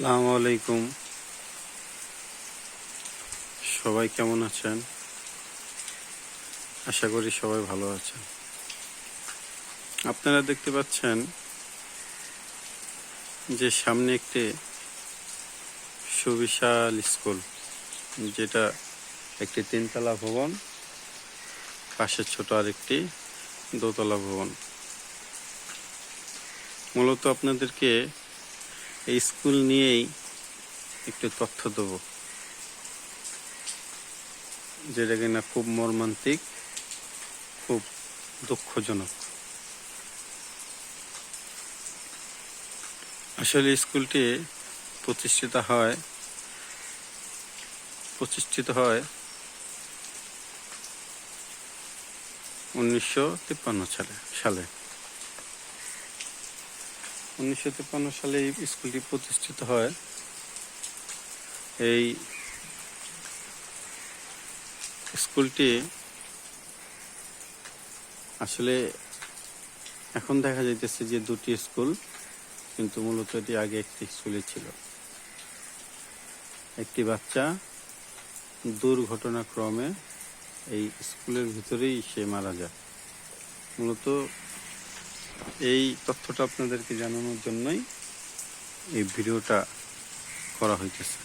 আসসালামু আলাইকুম। সবাই কেমন আছেন? আশা করি সবাই ভালো আছেন। আপনারা দেখতে পাচ্ছেন যে সামনে একটি সুবিশাল স্কুল, যেটা একটি তিনতলা ভবন, পাশে ছোট আরেকটি দোতলা ভবন। মূলত আপনাদেরকে এই স্কুল নিয়েই একটু তথ্য দেব, যেটা কিনা খুব মর্মান্তিক, খুব দুঃখজনক। আসলে স্কুলটি প্রতিষ্ঠিত হয় 1953 সালে। 1953 সালে এই স্কুলটি প্রতিষ্ঠিত হয়। এই স্কুলটি আসলে এখন দেখা যাইতেছে যে দুটি স্কুল, কিন্তু মূলত এটি আগে একটি স্কুলই ছিল। একটি বাচ্চা দুর্ঘটনাক্রমে এই স্কুলের ভিতরেই সে মারা যায়। মূলত এই তথ্যটা আপনাদেরকে জানানোর জন্যই এই ভিডিওটা করা হইতেছে।